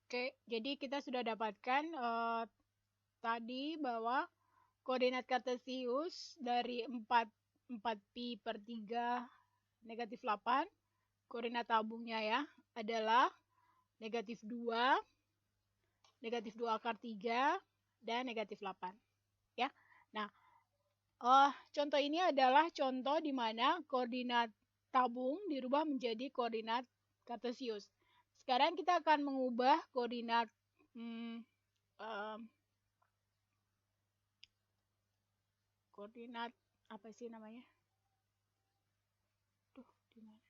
Oke, jadi kita sudah dapatkan tadi bahwa koordinat kartesius dari 4pi per 3 negatif 8, koordinat tabungnya ya, adalah negatif 2, negatif 2 akar 3, dan negatif 8. Ya. Nah, contoh ini adalah contoh di mana koordinat tabung dirubah menjadi koordinat kartesius. Sekarang kita akan mengubah koordinat koordinat apa sih namanya? Di mana?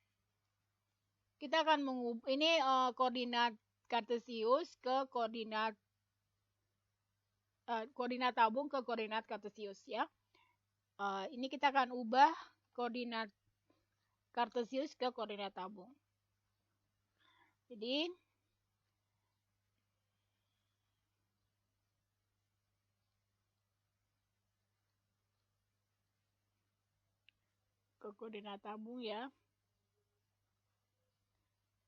Kita akan mengubah ini koordinat kartesius ke koordinat koordinat tabung ke koordinat kartesius ya. Ini kita akan ubah koordinat kartesius ke koordinat tabung. Jadi ke koordinat tabung ya.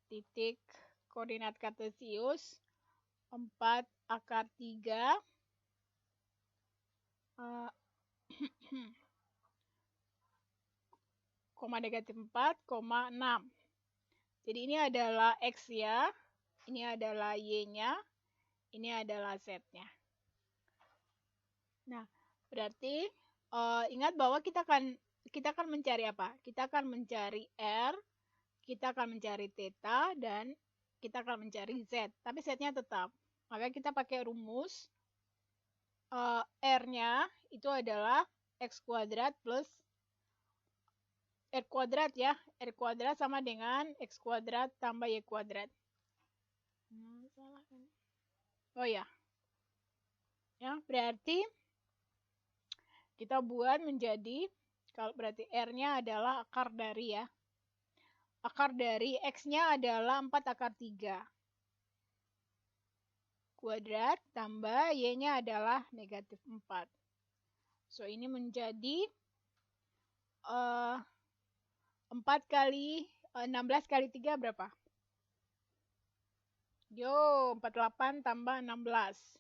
Titik koordinat kartesius 4 akar 3 koma negatif 4, 6. Jadi ini adalah X ya, ini adalah Y-nya, ini adalah Z-nya. Nah, berarti ingat bahwa kita akan mencari apa? Kita akan mencari R, kita akan mencari theta, dan kita akan mencari Z. Tapi Z-nya tetap. Maka kita pakai rumus R-nya itu adalah X kuadrat plus R kuadrat ya. R kuadrat sama dengan X kuadrat tambah Y kuadrat. Oh ya. Ya, berarti kita buat menjadi, kalau berarti R-nya adalah akar dari ya. Akar dari X-nya adalah 4 akar 3. Kuadrat tambah Y-nya adalah negatif 4. So, ini menjadi 4 kali 16 kali 3 berapa? Yo, 48 tambah 16.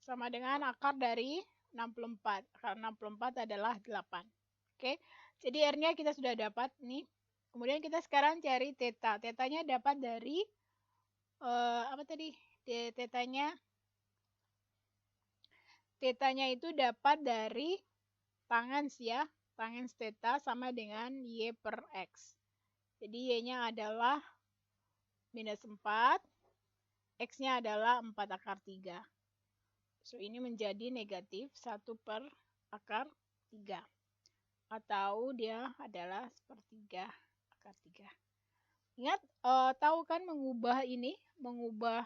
Sama dengan akar dari 64. Akar 64 adalah 8. Oke, jadi R-nya kita sudah dapat nih. Kemudian kita sekarang cari theta. Tetanya dapat dari, apa tadi? Tetanya itu dapat dari tangens ya. Tangens theta sama dengan Y per X. Jadi Y-nya adalah minus 4. X-nya adalah 4 akar 3. So, ini menjadi negatif 1 per akar 3. Atau dia adalah sepertiga akar 3. Ingat, tahu kan mengubah ini? Mengubah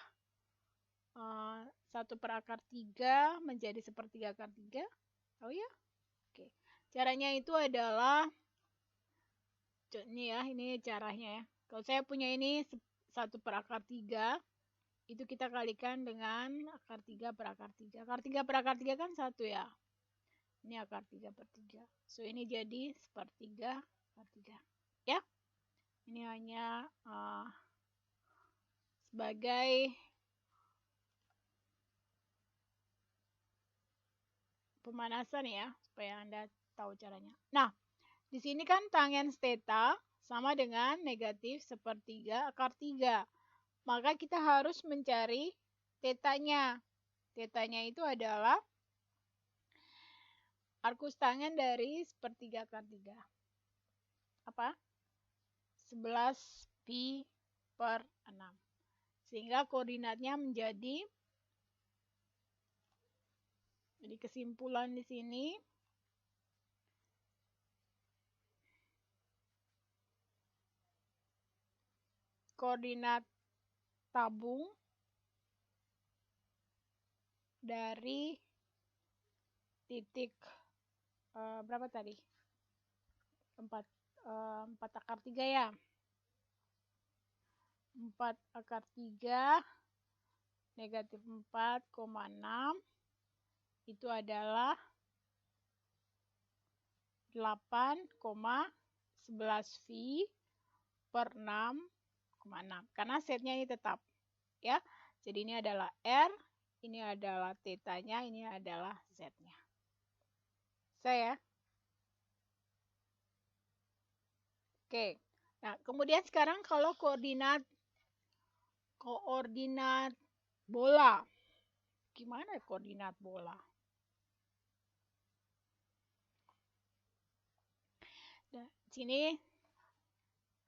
1 per akar 3 menjadi sepertiga akar 3? Tahu ya? Oke. Caranya itu adalah, ini ya, ini caranya ya. Kalau saya punya ini 1 per akar 3, itu kita kalikan dengan akar 3 per akar 3. Akar 3 per akar 3 kan 1 ya. Ini akar 3 per 3. So, ini jadi sepertiga akar 3. Ya. Ini hanya sebagai pemanasan ya, supaya Anda tahu caranya. Nah, di sini kan tangens theta sama dengan negatif sepertiga akar 3. Maka kita harus mencari tetanya. Tetanya itu adalah arkus tangen dari sepertiga akar 3. Apa? 11 pi per 6. Sehingga koordinatnya menjadi, jadi kesimpulan di sini, koordinat tabung dari titik berapa tadi? 4 akar 3 ya. 4 akar 3 negatif 4,6 itu adalah 8,11 V per 6,6. Karena setnya ini tetap. Ya. Jadi ini adalah R, ini adalah tetanya, ini adalah Z-nya. Saya. Oke. Nah, kemudian sekarang kalau koordinat bola. Gimana koordinat bola? Nah, sini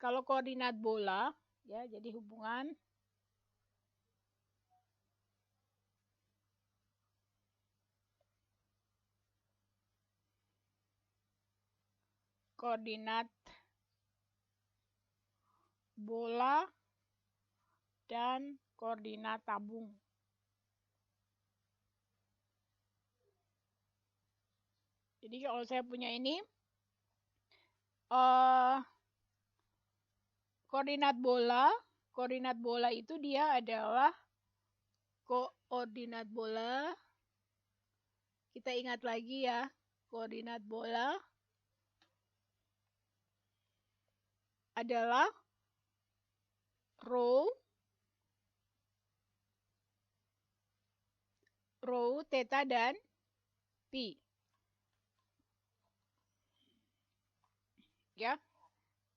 kalau koordinat bola ya, jadi hubungan koordinat bola dan koordinat tabung. Jadi kalau saya punya ini koordinat bola itu dia adalah koordinat bola. Kita ingat lagi ya, koordinat bola adalah rho, theta, dan pi. Ya.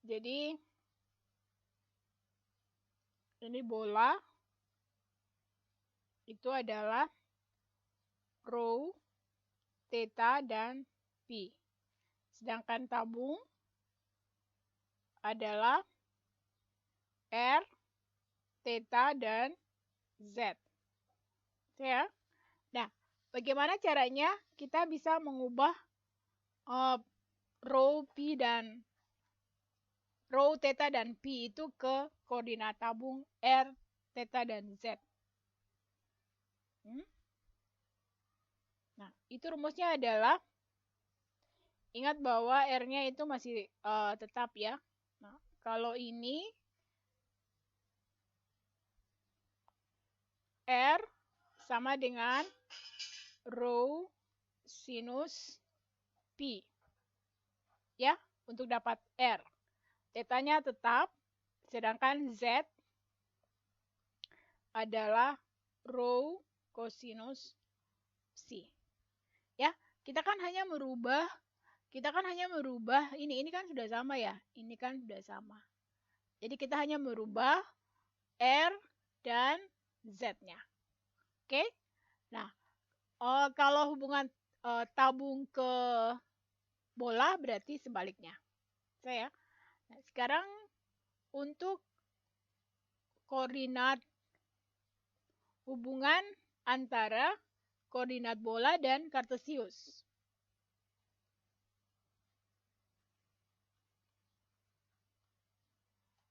Jadi ini bola itu adalah rho, theta, dan pi. Sedangkan tabung adalah R, theta, dan Z. Ya. Nah, bagaimana caranya kita bisa mengubah rho, theta, dan pi itu ke koordinat tabung R, theta, dan Z? Nah, itu rumusnya adalah, ingat bahwa R-nya itu masih tetap ya. Nah, kalau ini R sama dengan rho sinus pi. Ya, untuk dapat R. Tetanya tetap, sedangkan Z adalah rho cosinus psi. Ya, kita kan hanya merubah ini kan sudah sama ya. Ini kan sudah sama. Jadi kita hanya merubah R dan Z-nya. Oke? Nah, kalau hubungan tabung ke bola berarti sebaliknya. Saya. Nah, sekarang untuk koordinat hubungan antara koordinat bola dan kartesius.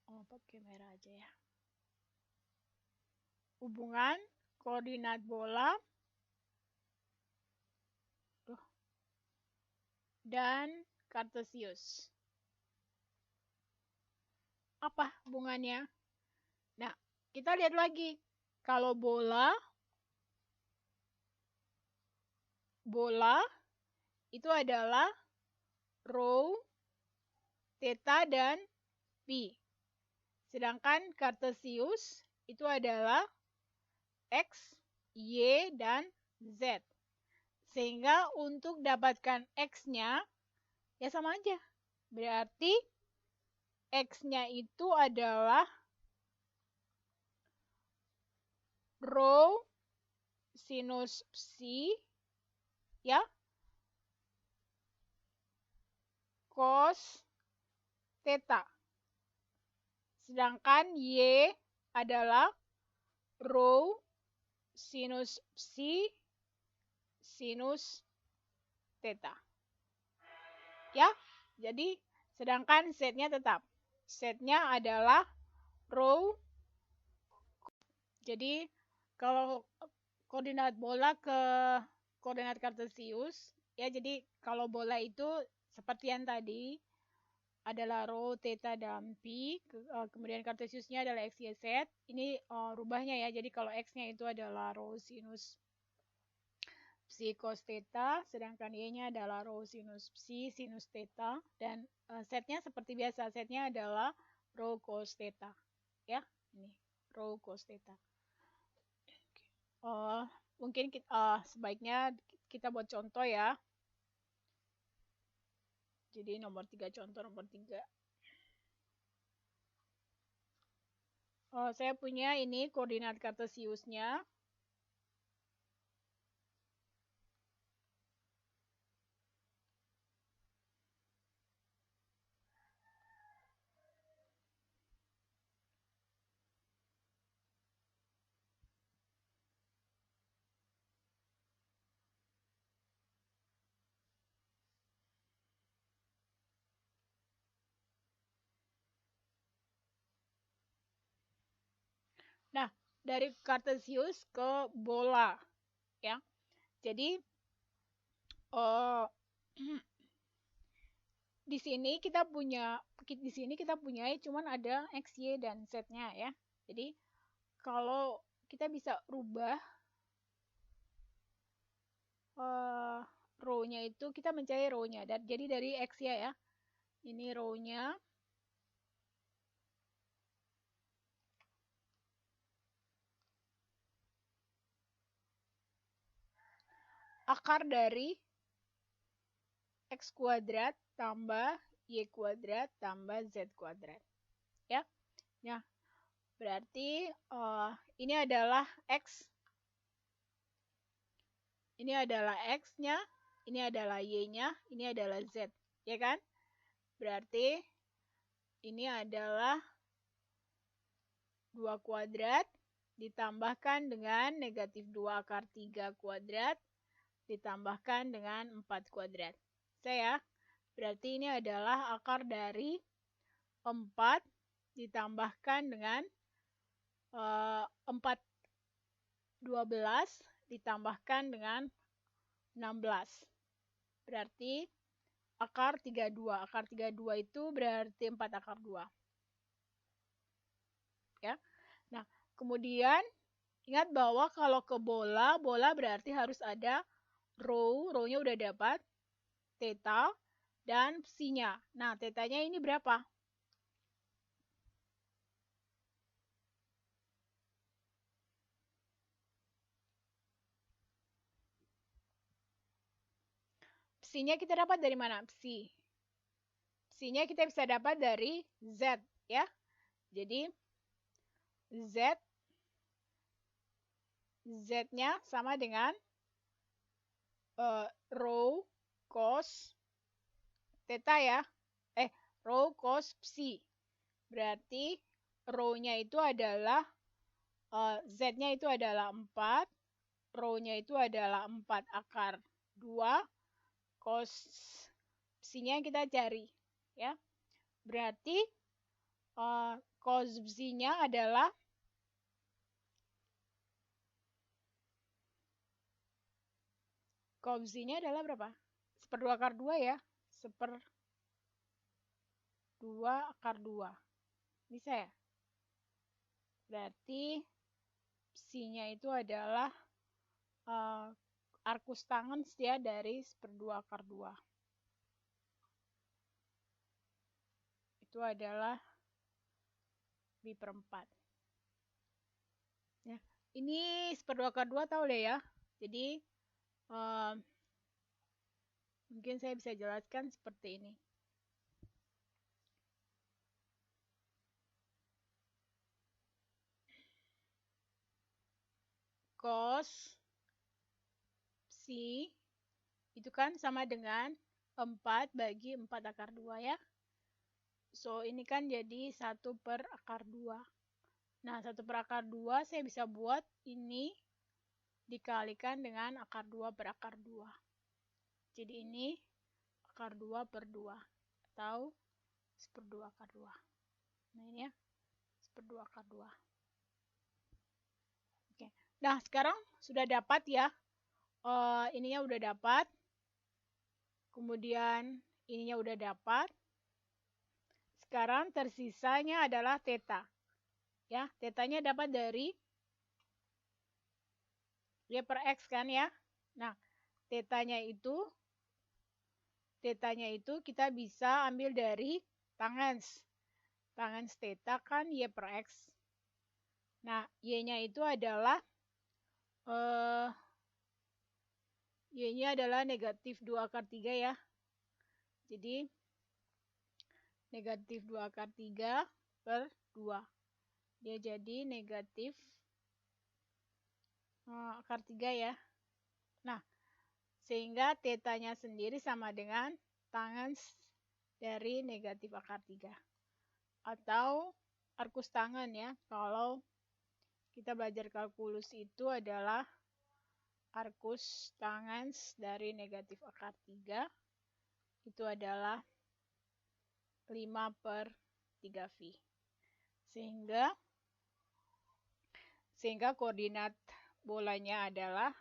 Oh, pakai merah aja ya. Hubungan koordinat bola dan kartesius. Apa hubungannya? Nah, kita lihat lagi. Kalau bola itu adalah rho, theta, dan pi. Sedangkan kartesius itu adalah X, Y, dan Z. Sehingga untuk dapatkan X-nya, ya sama aja. Berarti X-nya itu adalah rho sinus psi, ya, cos theta. Sedangkan Y adalah rho sinus psi sinus theta. Ya, jadi sedangkan Z-nya tetap. Z-nya adalah rho. Jadi kalau koordinat bola ke koordinat kartesius, ya jadi kalau bola itu seperti yang tadi adalah rho, theta, dan pi, kemudian kartesiusnya adalah x, y, z. Ini rubahnya ya, jadi kalau x-nya itu adalah rho sinus psi cos theta, sedangkan y-nya adalah rho sinus psi sinus theta, dan z-nya seperti biasa, z-nya adalah rho cos theta. Ya, ini rho cos theta. Mungkin sebaiknya kita buat contoh ya. Jadi nomor 3, contoh nomor 3. Saya punya ini koordinat kartesiusnya. Nah, dari kartesius ke bola, ya. Jadi di sini kita punya cuman ada x, y, dan z-nya ya. Jadi kalau kita bisa rubah row-nya itu, kita mencari row-nya. Jadi dari x, y ya. Ini row-nya. Akar dari x kuadrat tambah y kuadrat tambah z kuadrat. Ya. Nah, berarti ini adalah x. Ini adalah x-nya, ini adalah y-nya, ini adalah z. Ya kan? Berarti ini adalah 2 kuadrat ditambahkan dengan negatif 2 akar 3 kuadrat ditambahkan dengan 4 kuadrat. Saya, berarti ini adalah akar dari 4 ditambahkan dengan 4 12 ditambahkan dengan 16. Berarti akar 32. Akar 32 itu berarti 4 akar 2. Ya. Nah, kemudian ingat bahwa kalau ke bola berarti harus ada row-nya udah dapat, theta, dan psi-nya. Nah, theta-nya ini berapa? Psi-nya kita dapat dari mana? Psi-nya kita bisa dapat dari Z, ya. Jadi, Z-nya sama dengan row cos theta ya. Row cos psi. Berarti row-nya itu adalah Z-nya itu adalah 4, row-nya itu adalah 4 akar 2, cos psi-nya kita cari. Ya. Berarti cos psi-nya adalah berapa? 1/2 akar 2 ya. 1/2 akar 2. Bisa ya? Berarti psi-nya itu adalah arcus tangens ya dari 1/2 akar 2. Itu adalah B/4. Ya, ini 1/2 akar 2 tahu deh ya. Jadi mungkin saya bisa jelaskan seperti ini. Cos psi itu kan sama dengan 4 bagi 4 akar 2 ya. So, ini kan jadi 1 per akar 2. Nah, 1 per akar 2 saya bisa buat ini dikalikan dengan akar 2 per akar 2. Jadi ini akar 2 per 2 atau 1/2 akar 2. Nah, ini ya, 1/2 akar 2. Oke. Nah, sekarang sudah dapat ya. Ininya udah dapat. Kemudian ininya udah dapat. Sekarang tersisanya adalah theta. Ya, tetanya dapat dari y per x kan ya. Nah, tetanya itu kita bisa ambil dari tangens. tangen theta kan Y per X. Nah, Y-nya itu adalah Y-nya adalah negatif 2 akar 3 ya. Jadi, negatif 2 akar 3 per 2. Dia jadi negatif akar 3 ya. Nah, sehingga tetanya sendiri sama dengan tangen dari negatif akar 3. Atau arkus tangen ya. Kalau kita belajar kalkulus itu adalah arkus tangen dari negatif akar 3 itu adalah 5 per 3V. Sehingga koordinat bolanya adalah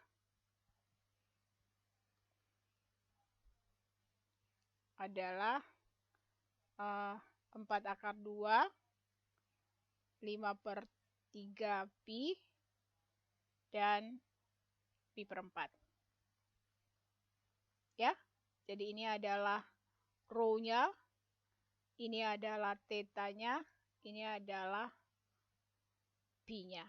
adalah 4 akar 2, 5 per 3 pi, dan pi per 4. Ya, jadi ini adalah rho-nya, ini adalah tetanya, ini adalah pi-nya.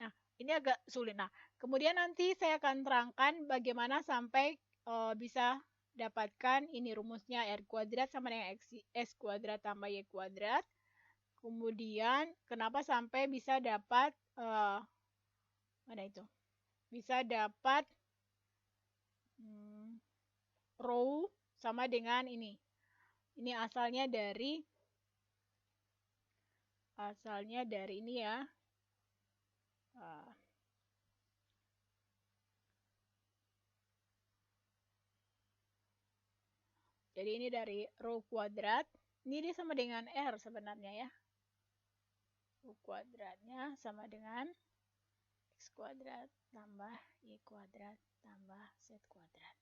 Nah, ini agak sulit. Nah, kemudian nanti saya akan terangkan bagaimana sampai bisa dapatkan ini rumusnya R kuadrat sama dengan S kuadrat tambah Y kuadrat. Kemudian kenapa sampai bisa dapat mana itu? Bisa dapat rho sama dengan ini. Ini asalnya dari ini ya. Jadi ini dari rho kuadrat. Ini dia sama dengan R sebenarnya ya. Rho kuadratnya sama dengan X kuadrat tambah Y kuadrat tambah Z kuadrat.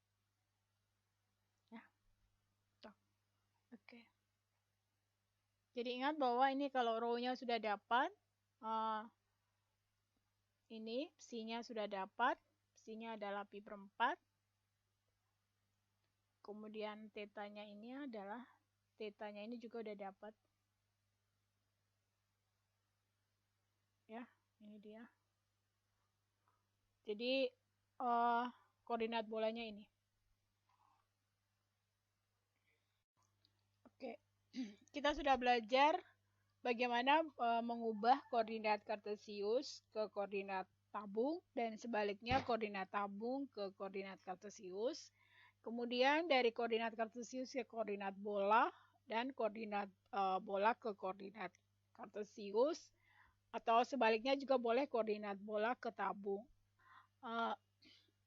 Ya. Tuh. Oke. Jadi ingat bahwa ini kalau rho-nya sudah dapat, ini psi-nya sudah dapat. Psi-nya adalah pi per 4. Kemudian tetanya ini adalah, tetanya ini juga udah dapat. Ya, ini dia. Jadi koordinat bolanya ini. Oke, kita sudah belajar bagaimana mengubah koordinat kartesius ke koordinat tabung dan sebaliknya koordinat tabung ke koordinat kartesius. Kemudian dari koordinat kartesius ke koordinat bola dan koordinat bola ke koordinat kartesius atau sebaliknya juga boleh koordinat bola ke tabung.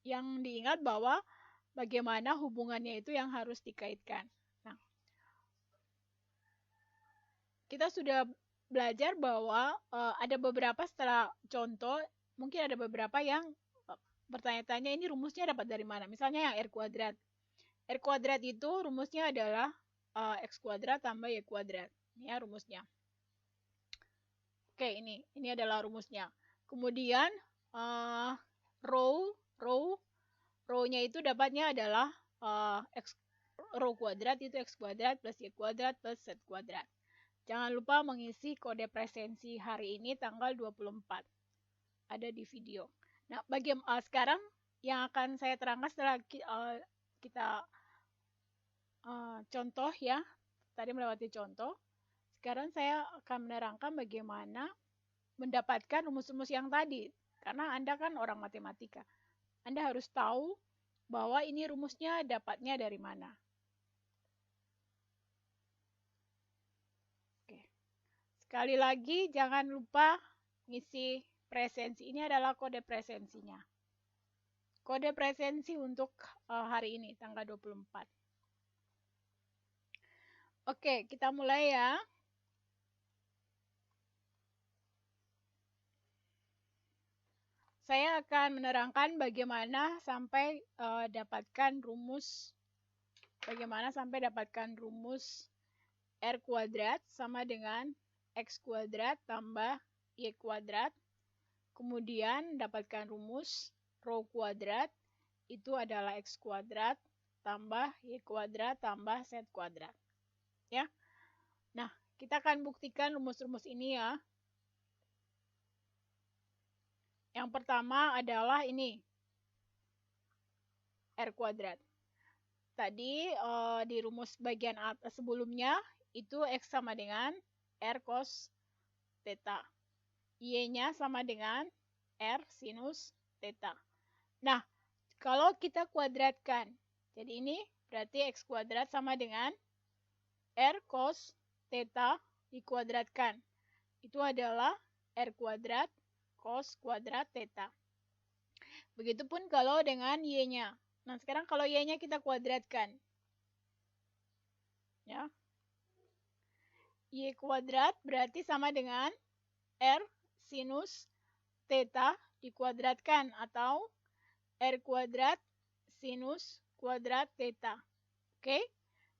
Yang diingat bahwa bagaimana hubungannya itu yang harus dikaitkan. Nah, kita sudah belajar bahwa ada beberapa setelah contoh, mungkin ada beberapa yang bertanya-tanya ini rumusnya dapat dari mana. Misalnya yang R kuadrat. R kuadrat itu rumusnya adalah X kuadrat tambah Y kuadrat. Ini ya rumusnya. Oke, ini adalah rumusnya. Kemudian rho-nya itu dapatnya adalah rho kuadrat itu X kuadrat plus Y kuadrat plus Z kuadrat. Jangan lupa mengisi kode presensi hari ini tanggal 24. Ada di video. Nah, sekarang yang akan saya terangkan setelah kita contoh ya. Tadi melewati contoh. Sekarang saya akan menerangkan bagaimana mendapatkan rumus-rumus yang tadi. Karena Anda kan orang matematika. Anda harus tahu bahwa ini rumusnya dapatnya dari mana. Oke. Sekali lagi, jangan lupa ngisi presensi. Ini adalah kode presensinya. Kode presensi untuk hari ini, tanggal 24. Oke, kita mulai ya. Saya akan menerangkan bagaimana sampai dapatkan rumus R kuadrat sama dengan X kuadrat tambah Y kuadrat. Kemudian dapatkan rumus rho kuadrat itu adalah X kuadrat tambah Y kuadrat tambah Z kuadrat. Ya. kita akan buktikan rumus-rumus ini ya. Yang pertama adalah ini, R kuadrat. Tadi di rumus bagian atas sebelumnya, itu X sama dengan R cos theta. Y-nya sama dengan R sinus theta. Nah, kalau kita kuadratkan, jadi ini berarti X kuadrat sama dengan R cos theta dikuadratkan. Itu adalah R kuadrat cos kuadrat theta. Begitupun kalau dengan Y-nya. Nah, sekarang kalau Y-nya kita kuadratkan. Ya. Y kuadrat berarti sama dengan R sinus theta dikuadratkan atau R kuadrat sinus kuadrat theta. Oke?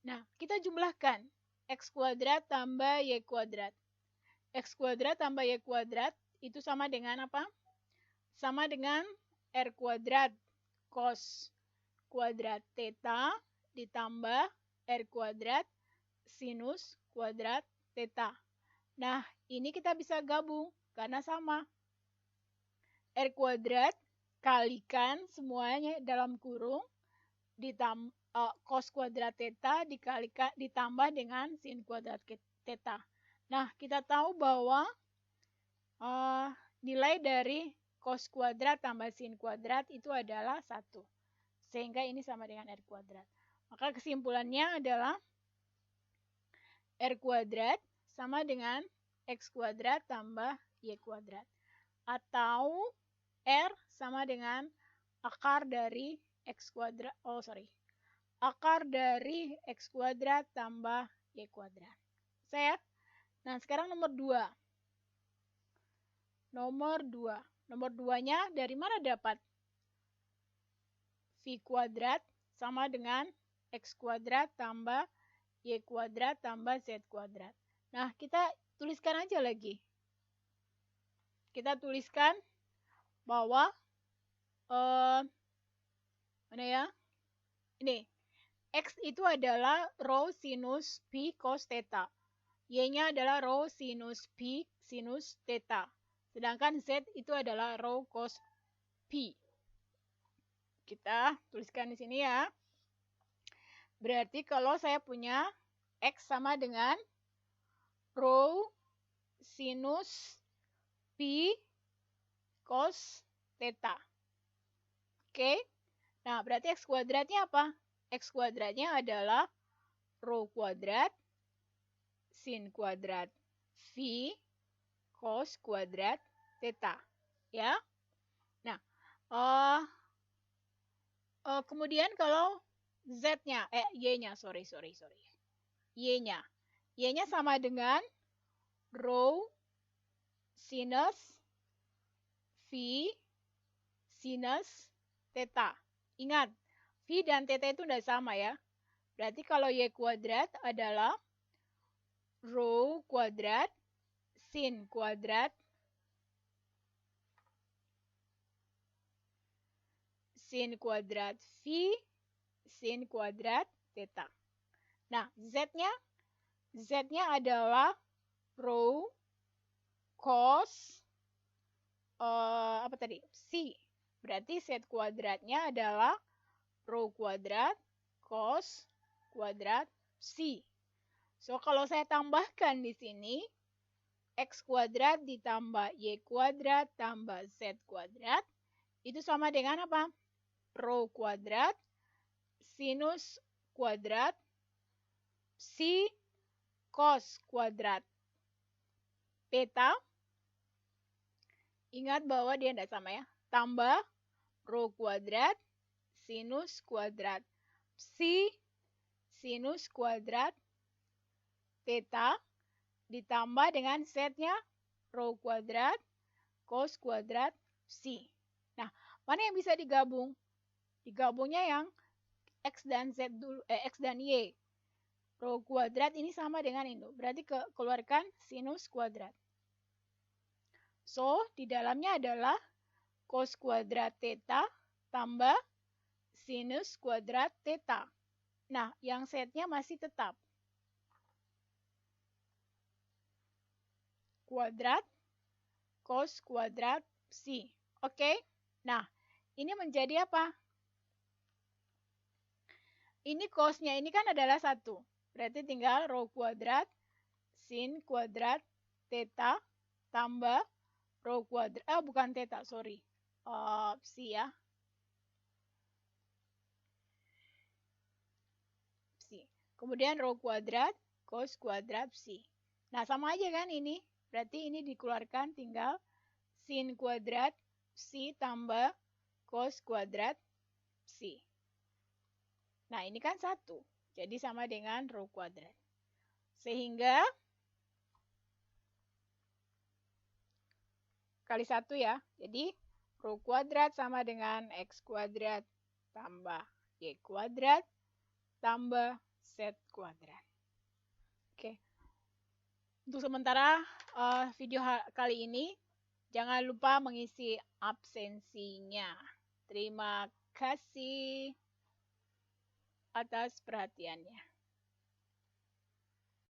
Nah, kita jumlahkan. X kuadrat tambah Y kuadrat. X kuadrat tambah Y kuadrat itu sama dengan apa? Sama dengan R kuadrat cos kuadrat theta ditambah R kuadrat sinus kuadrat theta. Nah, ini kita bisa gabung karena sama. R kuadrat kalikan semuanya dalam kurung cos kuadrat theta ditambah dengan sin kuadrat theta. Nah, kita tahu bahwa nilai dari cos kuadrat tambah sin kuadrat itu adalah 1. Sehingga ini sama dengan R kuadrat. Maka kesimpulannya adalah R kuadrat sama dengan X kuadrat tambah Y kuadrat. Atau R sama dengan akar dari X kuadrat, akar dari X kuadrat tambah Y kuadrat. Saya. Nah, sekarang nomor 2. Nomor 2-nya dari mana dapat? V kuadrat sama dengan X kuadrat tambah Y kuadrat tambah Z kuadrat. Nah, kita tuliskan aja lagi. Kita tuliskan bahwa mana ya? Ini X itu adalah rho sinus P cos theta. Y-nya adalah rho sinus P sinus theta. Sedangkan Z itu adalah rho cos P. Kita tuliskan di sini ya. Berarti kalau saya punya X sama dengan rho sinus P cos theta. Oke. Nah, berarti X kuadratnya apa? X kuadratnya adalah rho kuadrat sin kuadrat V cos kuadrat theta. Ya. Nah, kemudian kalau Z-nya, Y-nya, sorry. Y-nya. Y-nya sama dengan rho sinus V sinus theta. Ingat, V dan theta itu tidak sama ya. Berarti kalau Y kuadrat adalah rho kuadrat sin kuadrat V sin kuadrat theta. Nah, Z-nya adalah rho cos C. Berarti Z kuadratnya adalah rho kuadrat cos kuadrat C. So, kalau saya tambahkan di sini, X kuadrat ditambah Y kuadrat tambah Z kuadrat, itu sama dengan apa? Rho kuadrat sinus kuadrat C cos kuadrat theta. Ingat bahwa dia tidak sama ya. Tambah rho kuadrat sinus kuadrat C sinus kuadrat theta ditambah dengan Z-nya rho kuadrat cos kuadrat C. Nah, mana yang bisa digabung? Digabungnya yang X dan Z dulu, X dan Y. Rho kuadrat ini sama dengan ini. Berarti keluarkan sinus kuadrat. So, di dalamnya adalah cos kuadrat theta tambah sinus kuadrat theta. Nah, yang Z-nya masih tetap. kuadrat cos kuadrat psi. Oke? Nah, ini menjadi apa? Ini cosnya ini kan adalah 1. Berarti tinggal rho kuadrat sin kuadrat theta tambah rho kuadrat, bukan theta, sorry. Psi ya. Psi. Kemudian rho kuadrat cos kuadrat psi. Nah, sama aja kan ini. Berarti ini dikeluarkan tinggal sin kuadrat psi tambah cos kuadrat psi. Nah, ini kan 1. Jadi sama dengan rho kuadrat. Sehingga kali 1 ya. Jadi rho kuadrat sama dengan x kuadrat tambah y kuadrat tambah z kuadrat. Oke. Untuk sementara video kali ini, jangan lupa mengisi absensinya. Terima kasih atas perhatiannya.